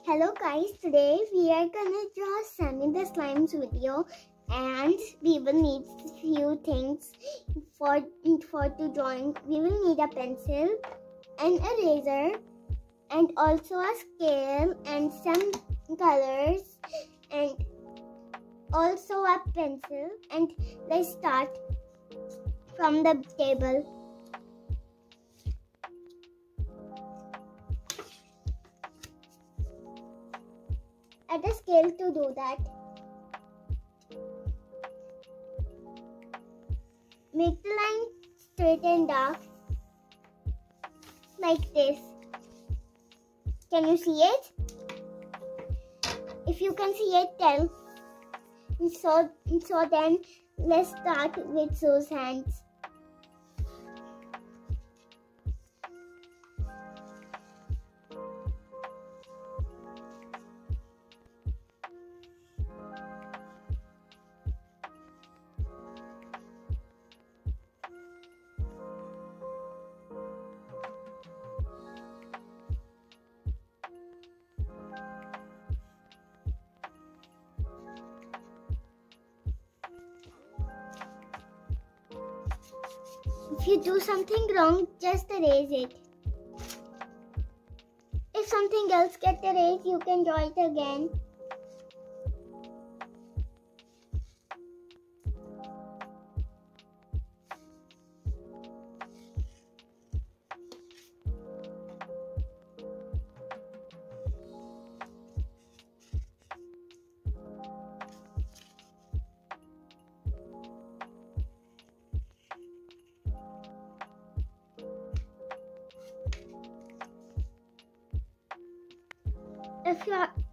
Hello guys, today we are gonna draw Sunny the Slimes video, and we will need few things for the drawing. We will need a pencil, an eraser, and also a scale and some colors, and also a pencil. And let's start from the table. Add a scale to do that. Make the line straight and dark like this. Can you see it? If you can see it, tell. So then let's start with Sue's hands. If you do something wrong, just erase it. If something else gets erased, you can draw it again.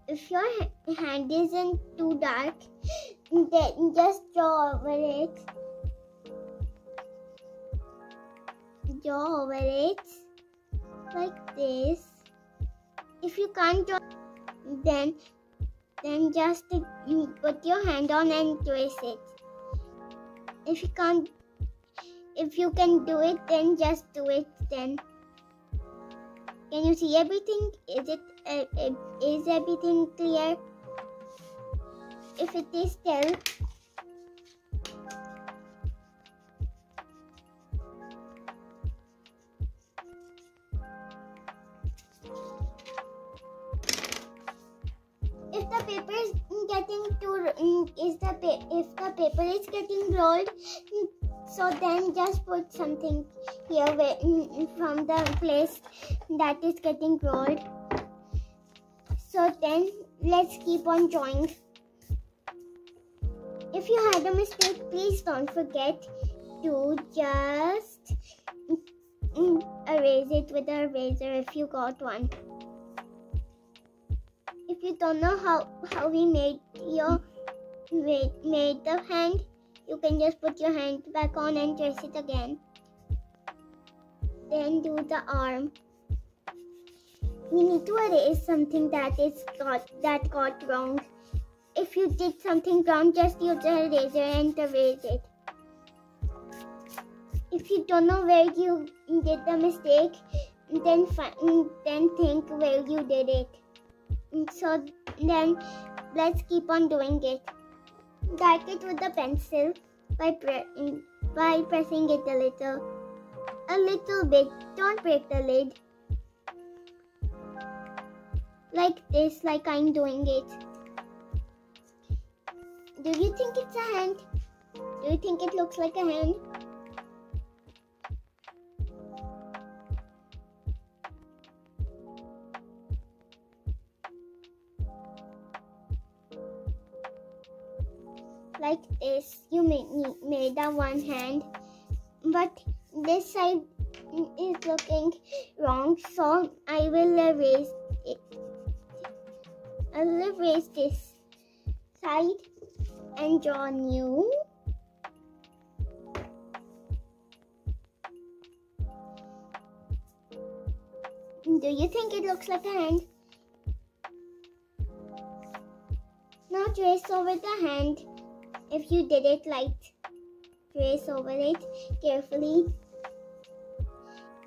If your hand isn't too dark, then just draw over it. Draw over it like this. If you can't draw, then just put your hand on and trace it. If you can do it, then just do it then. Can you see everything? Is everything clear? If it is, tell. If the paper is getting if the paper is getting rolled, so then just put something here from the place that is getting rolled. So then let's keep on drawing. If you had a mistake, please don't forget to just erase it with an eraser if you got one. If you don't know how we made the hand, you can just put your hand back on and trace it again. Then do the arm. We need to erase something that got wrong. If you did something wrong, just use the eraser and erase it. If you don't know where you did the mistake, then think where you did it. So then let's keep on doing it. Dark it with the pencil by pressing it a little bit. Don't break the lid. Like this, like I'm doing it. Do you think it's a hand? Do you think it looks like a hand? Like this, you made a one hand, but this side is looking wrong, so I will erase it. I will erase this side and draw new. Do you think it looks like a hand? Now trace over the hand. If you did it light, trace over it carefully.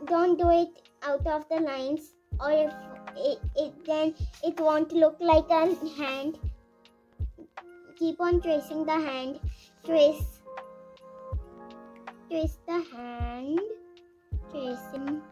Don't do it out of the lines, or then it won't look like a hand. Keep on tracing the hand. Trace the hand. Tracing.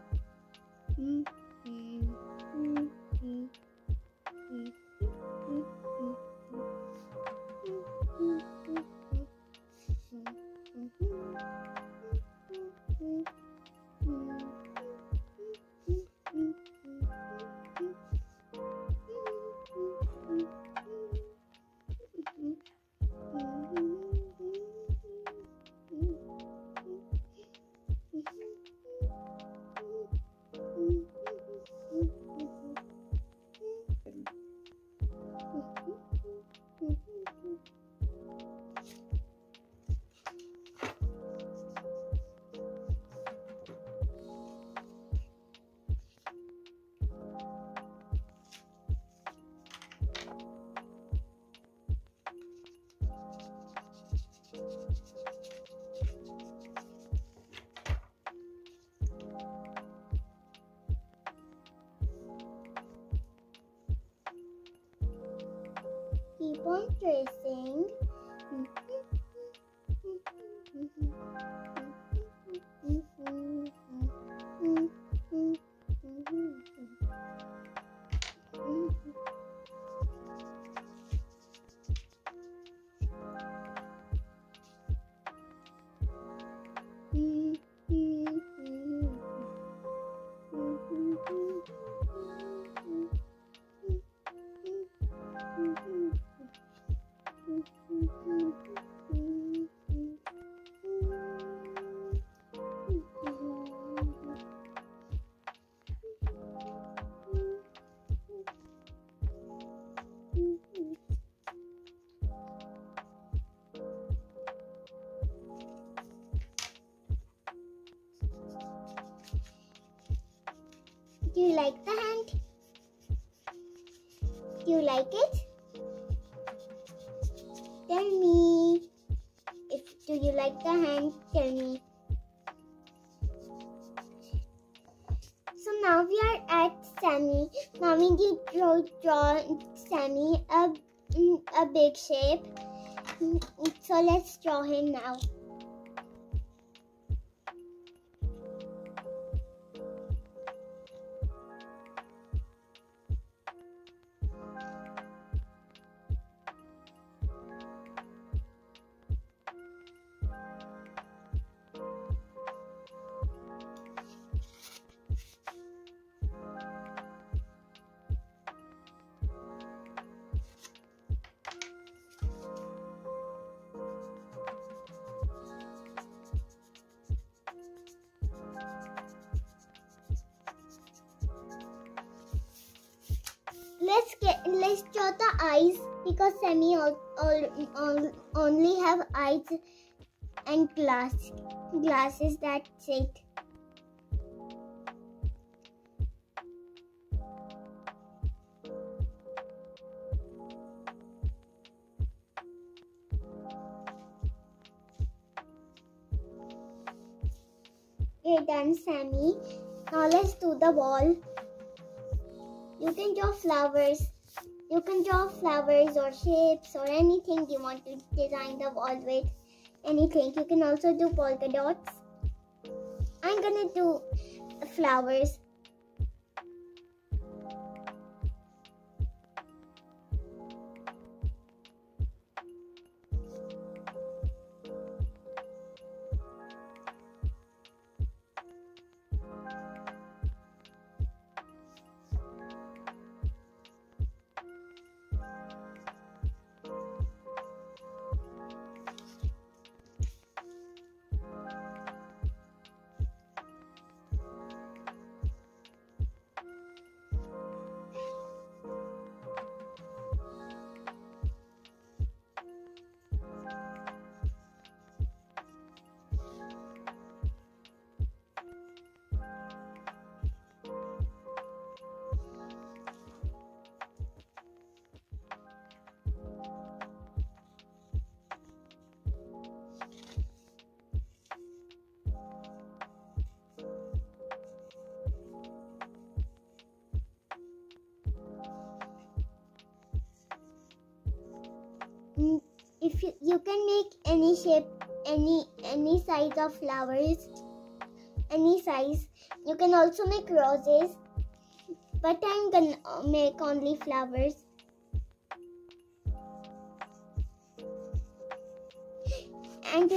Keep on tracing. Do you like the hand? Do you like it? Tell me. Do you like the hand? Tell me. So now we are at Sammy. Now we need to draw Sammy a big shape. So let's draw him now. Let's draw the eyes because Sammy only have eyes and glasses. That's it. We're done, Sammy. Now let's do the wall. You can draw flowers. You can draw flowers or shapes or anything you want to design the wall with. Anything. You can also do polka dots. I'm gonna do flowers. you can make any shape, any size of flowers, any size. You can also make roses, but I'm gonna make only flowers. And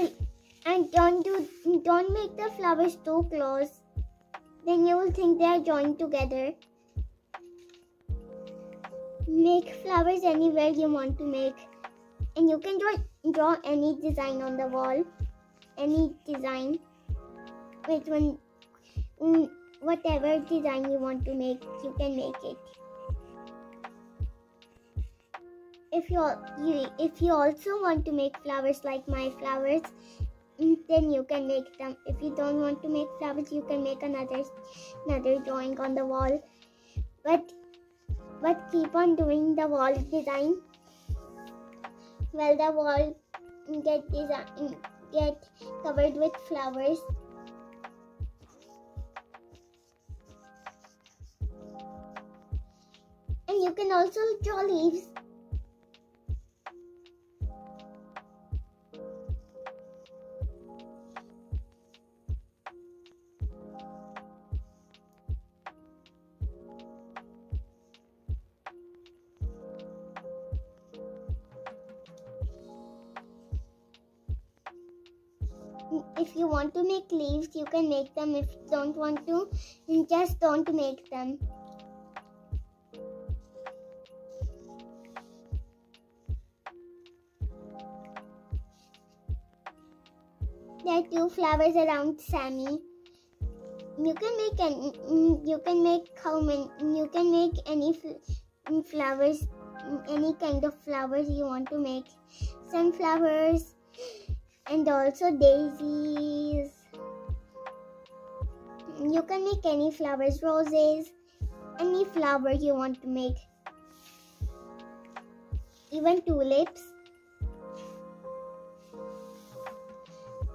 don't make the flowers too close. Then you will think they are joined together. Make flowers anywhere you want to make, and you can draw any design on the wall. Any design, which one, whatever design you want to make, you can make it. If you also want to make flowers like my flowers, then you can make them. If you don't want to make flowers, you can make another drawing on the wall. But keep on doing the wall design. Well, the wall get covered with flowers. And you can also draw leaves. If you want to make leaves, you can make them. If you don't want to, just don't make them. There are 2 flowers around Sammy. You can make any flowers, any kind of flowers you want to make. Sunflowers. And also daisies. You can make any flowers, roses, any flower you want to make. Even tulips.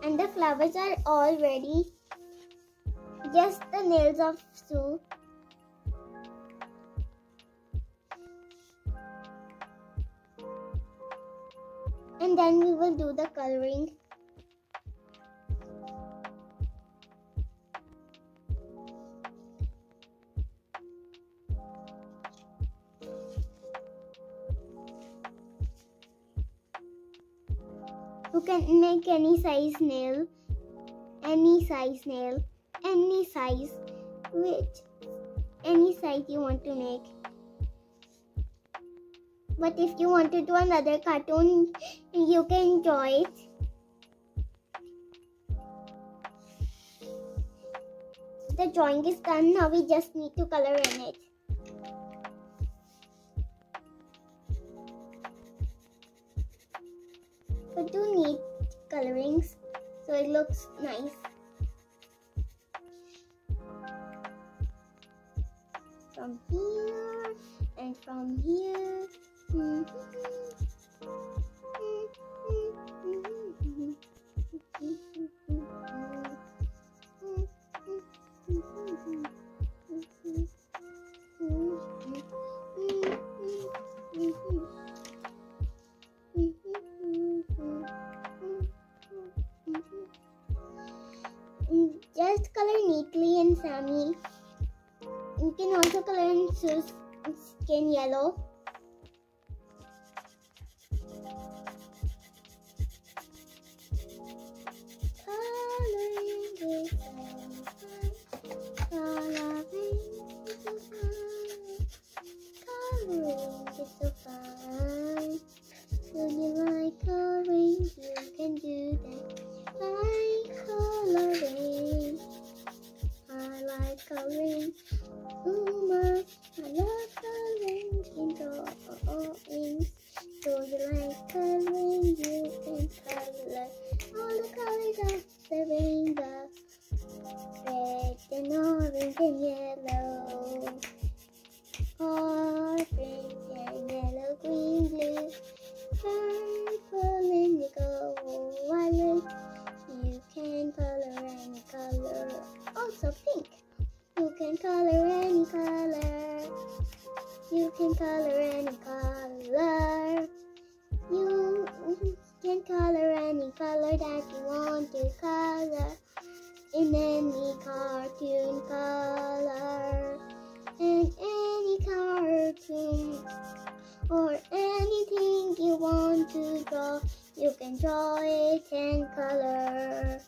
And the flowers are all ready. Just the nails of Sue. And then we will do the coloring. You can make any size nail, any size you want to make. But if you want to do another cartoon, you can draw it. The drawing is done. Now we just need to color in it. So 2 neat colorings, so it looks nice. From here and from here. Just color neatly in Sammy. You can also color in Sue's skin yellow. Coloring, I love coloring in drawings. So you like coloring, you can color all the colors of the rainbow, red and orange and yellow, orange and yellow, green, blue, purple, indigo, violet. You can color any color, also pink. You can color any color. You can color any color. can color any color that you want to color in any cartoon color. And any cartoon or anything you want to draw, you can draw it in color.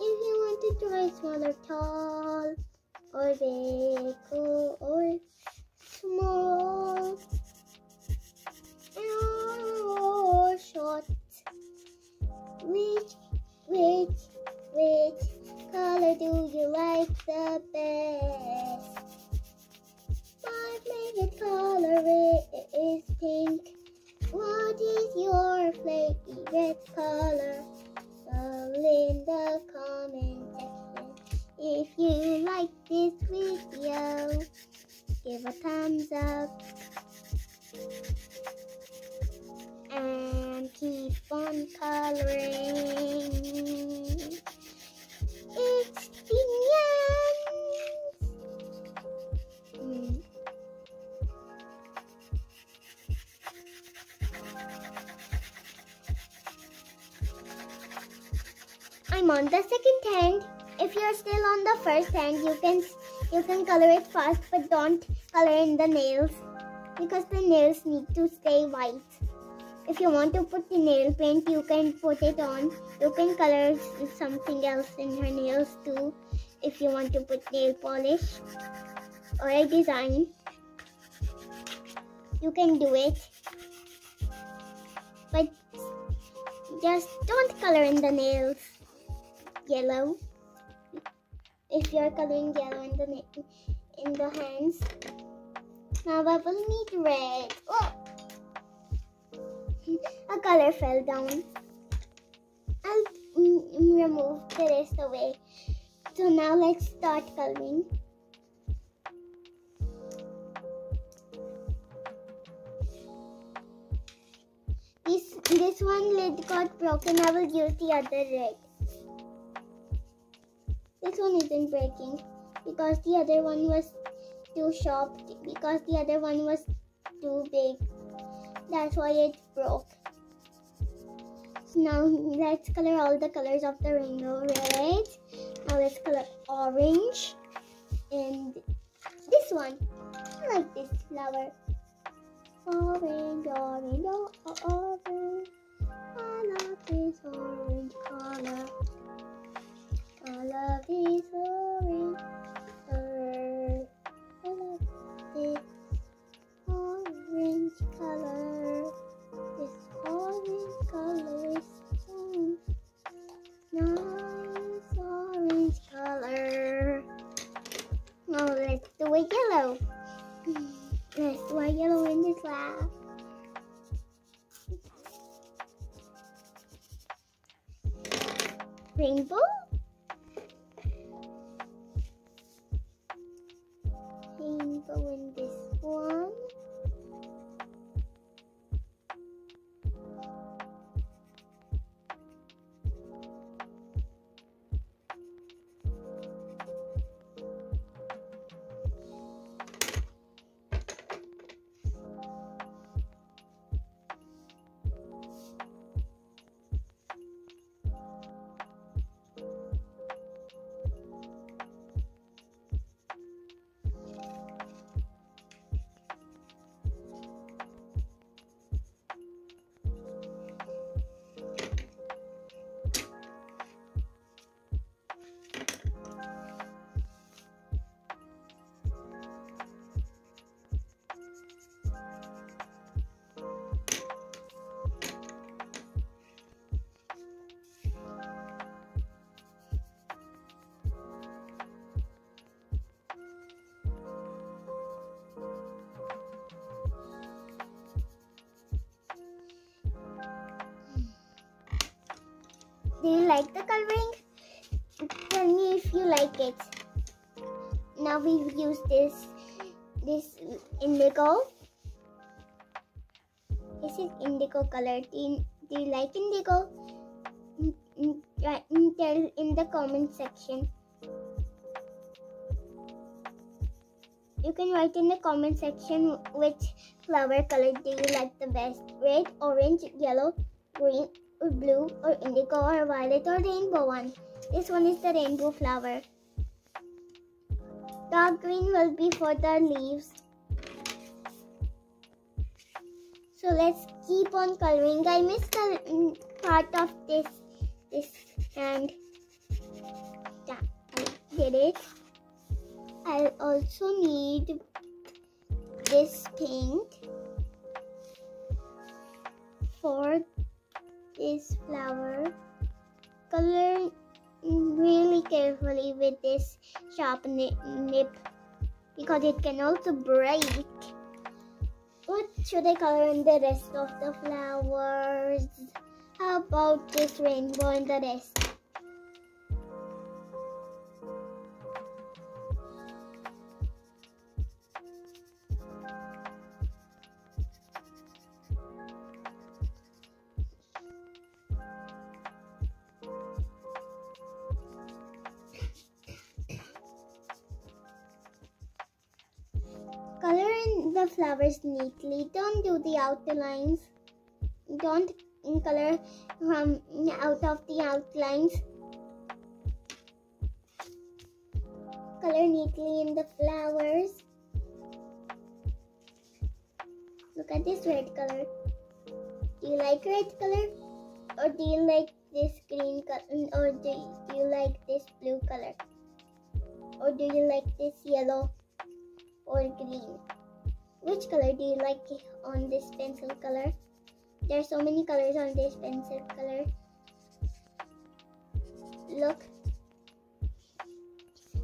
If you want to draw it small or tall, or big or small, or short, which color do you like the best? My favorite color is pink. What is your favorite color? Tell in the comment section. If you like this video, give a thumbs up and keep on coloring. It's the end. I'm on the second hand. If you're still on the first hand, you can color it fast, but don't color in the nails because the nails need to stay white. If you want to put the nail paint, you can put it on. You can color something else in her nails too. If you want to put nail polish or a design, you can do it. But just don't color in the nails yellow. If you're coloring yellow in the hands. Now I will need red. Oh! A color fell down. I'll remove the rest away. So now let's start coloring. This one lid got broken. I will use the other red. This one isn't breaking because the other one was too sharp, because the other one was too big. That's why it broke. So now let's color all the colors of the rainbow. Red. Now let's color orange. And this one. I like this flower. Orange, orange, oh, orange. I love this orange color. I love this orange color. I love this orange color. This orange color is so nice. Orange color. Now let's do a yellow. Let's do a yellow in this lab. Rainbow. Rainbow in this one. Do you like the coloring? Tell me if you like it. Now we've used this indigo. This is indigo color. Do you like indigo? Tell in the comment section. You can write in the comment section which flower color do you like the best. Red, orange, yellow, green or blue or indigo or violet or rainbow one. This one is the rainbow flower. Dark green will be for the leaves. So let's keep on coloring. I missed the part of this and yeah, I did it. I'll also need this paint for this flower. Color really carefully with this sharp nib because it can also break. What should I color in the rest of the flowers? How about this rainbow in the rest? Color in the flowers neatly. Don't do the outlines. Don't color from out of the outlines. Color neatly in the flowers. Look at this red color. Do you like red color? Or do you like this green color? Or do you like this blue color? Or do you like this yellow or green? Which color do you like on this pencil color? There are so many colors on this pencil color. Look.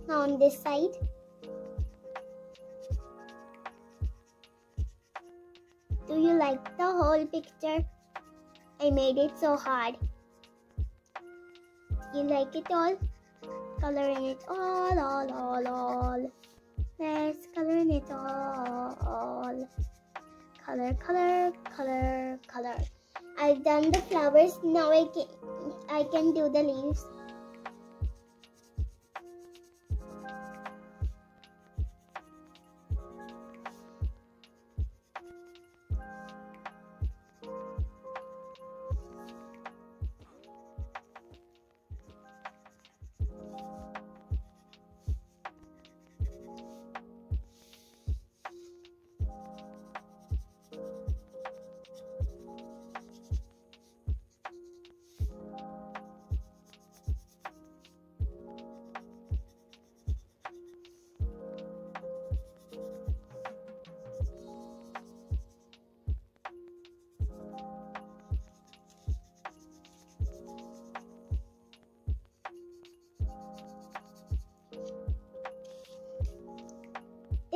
Now on this side. Do you like the whole picture? I made it so hard. You like it all? Coloring it all. Let's color in it all. Color. I've done the flowers. Now I can do the leaves.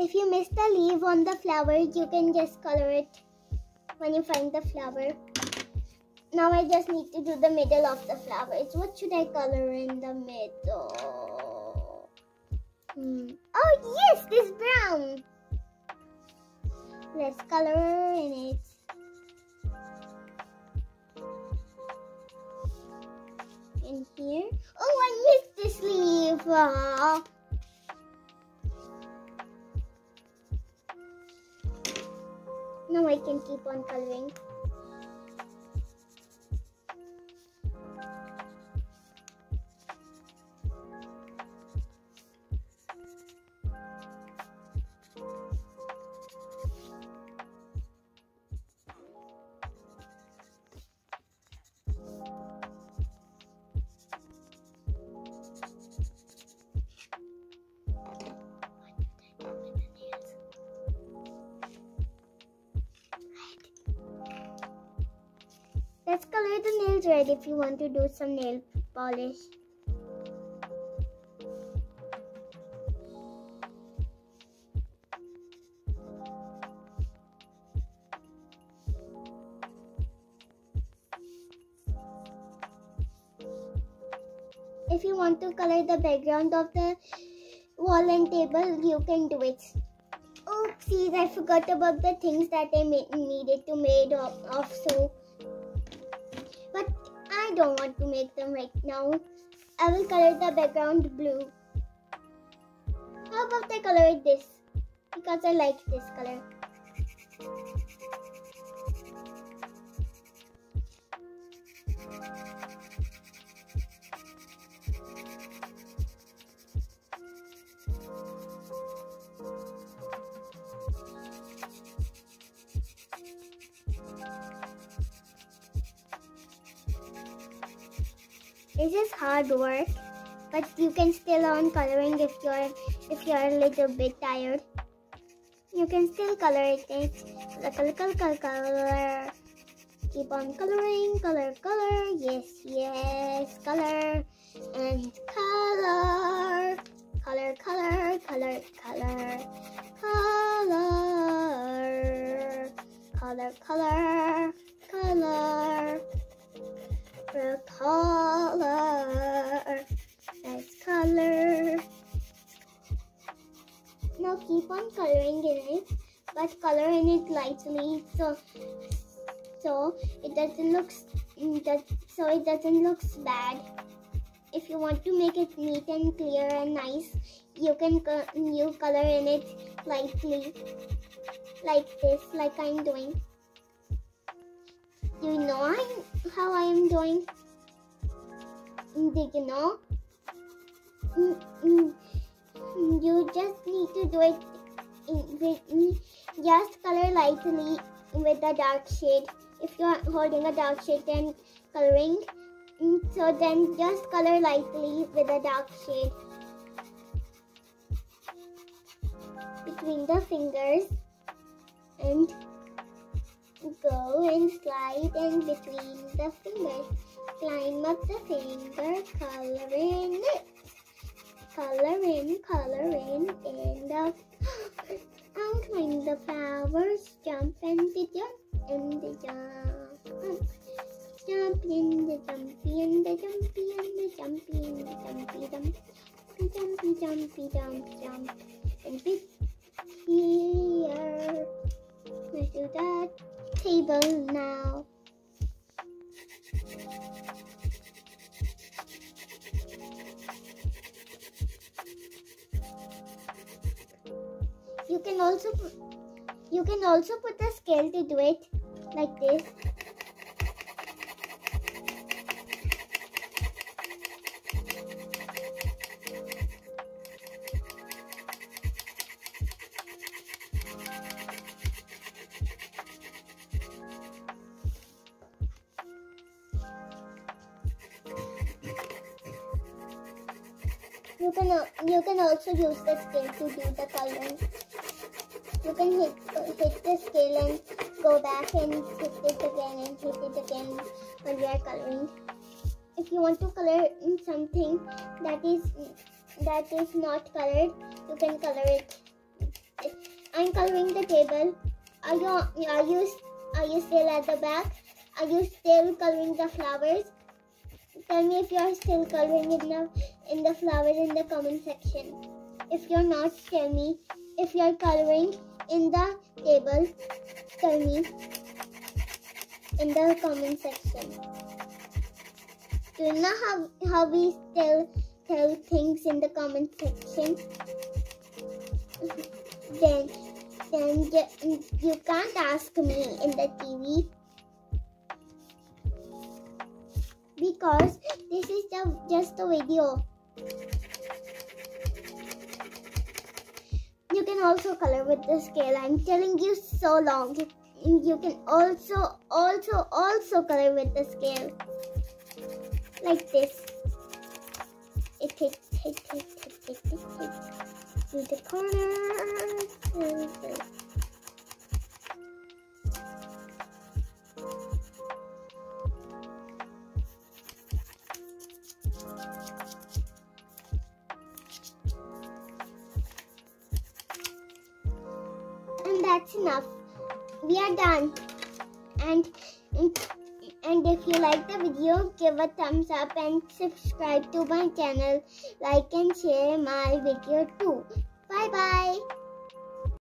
If you miss the leaf on the flower, you can just color it when you find the flower. Now I just need to do the middle of the flowers. What should I color in the middle? Oh yes, this brown. Let's color in it. In here. Oh, I missed this leaf. Now I can keep on coloring. Let's color the nails red if you want to do some nail polish. If you want to color the background of the wall and table, you can do it. Oopsies, I forgot about the things that I needed to make of so. But I don't want to make them right now. I will color the background blue. How about I color this? Because I like this color. This is hard work, but you can still on coloring if you're a little bit tired. You can still color it. Color. Keep on coloring. Color. Yes, color and color. Color. Color. Let's color. Now keep on coloring in it, but color in it lightly so it doesn't look bad. If you want to make it neat and clear and nice, you can color in it lightly, like this, like I'm doing. Do you know how I am doing? Did you know? You just need to do it just color lightly with a dark shade. If you are holding a dark shade and coloring, so then just color lightly with a dark shade between the fingers and go and slide in between the fingers. Climb up the finger, color in it. Color in the and climb the flowers, jump and the jump and the jump. Jump in the jumpy and the jumpy and the jumpy and the jumpy jump and bit here. Let's do that table now. You can also put the scale to do it like this. You can also use the scale to do the coloring. You can hit the scale and go back and hit it again and hit it again when you are coloring. If you want to color in something that is not colored, you can color it. I'm coloring the table. Are you still at the back? Are you still coloring the flowers? Tell me if you are still coloring in the flowers in the comment section. If you're not, tell me. If you're coloring in the table, tell me in the comment section. Do you know how we tell things in the comment section? Then you can't ask me in the TV. Because this is just a video. You can also color with the scale. I'm telling you so long. You can also color with the scale. Like this. Hit. To the corner. And that's enough. We are done. And if you like the video, give a thumbs up and subscribe to my channel. Like and share my video too. Bye bye.